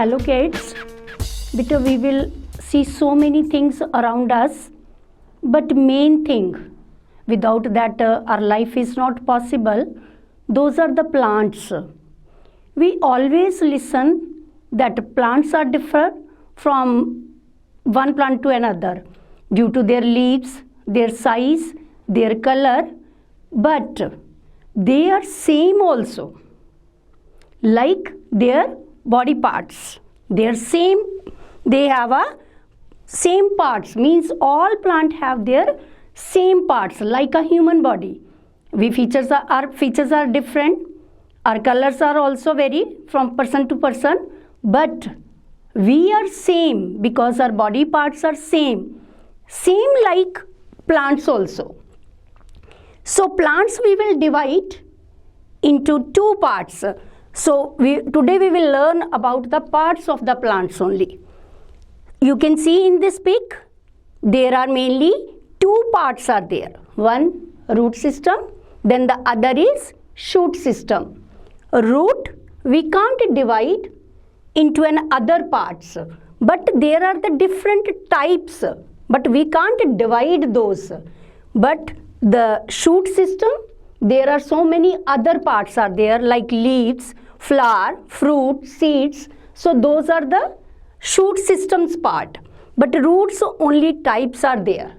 Hello kids, beta we will see so many things around us, but main thing without that our life is not possible. Those are the plants. We always listen that plants are different from one plant to another due to their leaves, their size, their color, but they are same also, like their body parts. They are same, they have a same parts, means all plant have their same parts like a human body. Our features are different, our colors are also vary from person to person, but we are same because our body parts are same like plants also. So plants we will divide into two parts. So today we will learn about the parts of the plants only. You can see in this pic, there are mainly two parts are there. One root system, then the other is shoot system. Root we can't divide into other parts, but there are the different types, but we can't divide those. But the shoot system, there are so many other parts are there like leaves, flower, fruit, seeds. So those are the shoot systems part. But roots only types are there.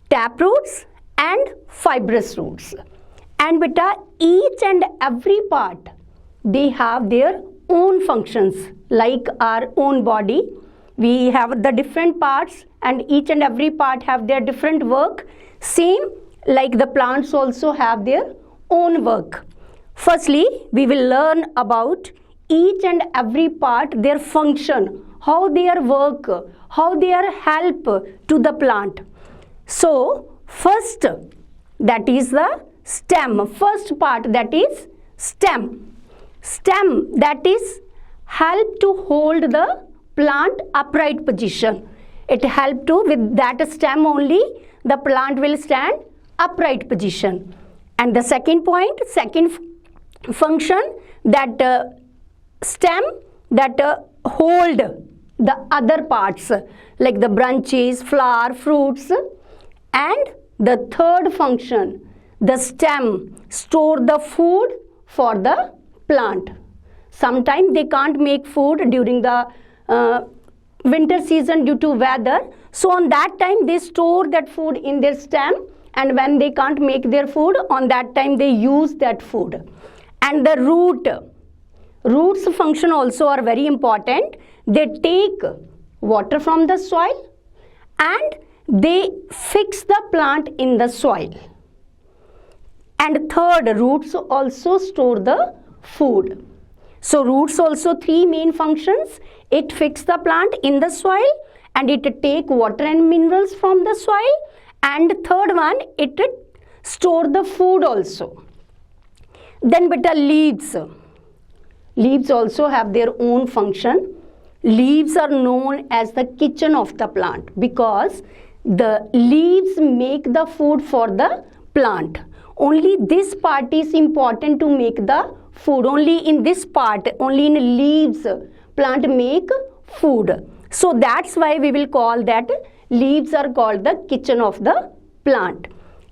Tap roots and fibrous roots. And beta each and every part, they have their own functions like our own body. We have the different parts and each and every part have their different work. Same like the plants also have their own work. Firstly, we will learn about each and every part, their function, how their work, how their help to the plant. So, first, that is the stem. First part, that is stem. Stem, that is help to hold the plant upright position. It help to, with that stem only, the plant will stand upright position. And the second point, second function, that stem that hold the other parts like the branches, flower, fruits. And the third function, the stem store the food for the plant. Sometimes they can't make food during the winter season due to weather. So on that time they store that food in their stem, and when they can't make their food, on that time they use that food. And the roots function also are very important. They take water from the soil and they fix the plant in the soil. And third, roots also store the food. So roots also three main functions. It fix the plant in the soil and it take water and minerals from the soil. And third one, it store the food also. Then beta leaves. Leaves also have their own function. Leaves are known as the kitchen of the plant because the leaves make the food for the plant. Only this part is important to make the food. Only in this part, only in leaves, plant make food. So that's why we will call that leaves are called the kitchen of the plant.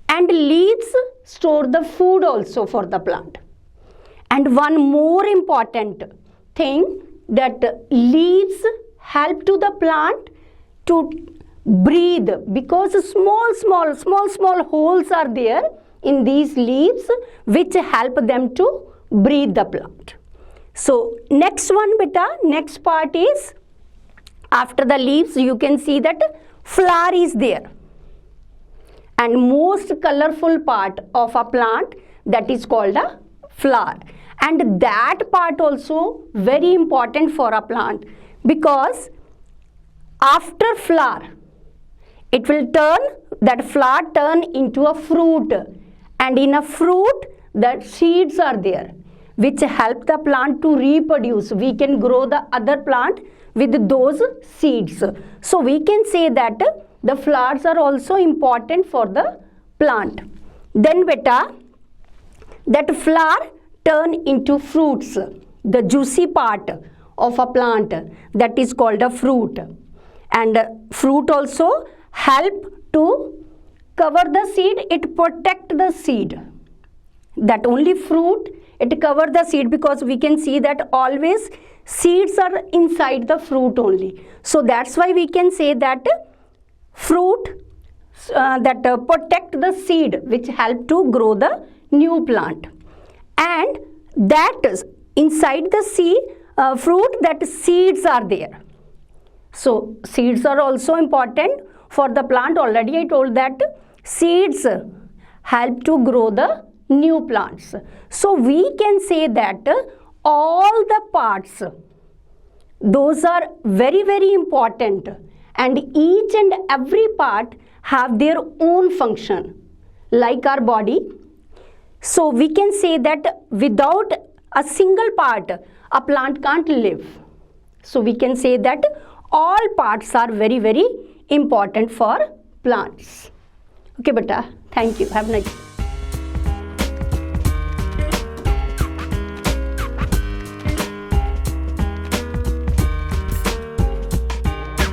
And leaves store the food also for the plant. And one more important thing, that leaves help to the plant to breathe because small holes are there in these leaves which help them to breathe the plant. So next one beta, next part is after the leaves you can see that flower is there. And most colorful part of a plant, that is called a flower. And that part also very important for a plant because after flower, it will turn, that flower turn into a fruit. And in a fruit, the seeds are there which help the plant to reproduce. We can grow the other plant with those seeds. So we can say that the flowers are also important for the plant. Then beta, that flower turn into fruits. The juicy part of a plant, that is called a fruit. And fruit also help to cover the seed, it protect the seed. That only fruit, it cover the seed, because we can see that always seeds are inside the fruit only. So that's why we can say that fruit that protect the seed, which help to grow the new plant. And that is inside the fruit, that seeds are there. So seeds are also important for the plant. Already I told that seeds help to grow the new plants. So we can say that all the parts, those are very, very important, and each and every part have their own function, like our body. So we can say that without a single part, a plant can't live. So we can say that all parts are very, very important for plants. Okay, beta. Thank you. Have a nice day.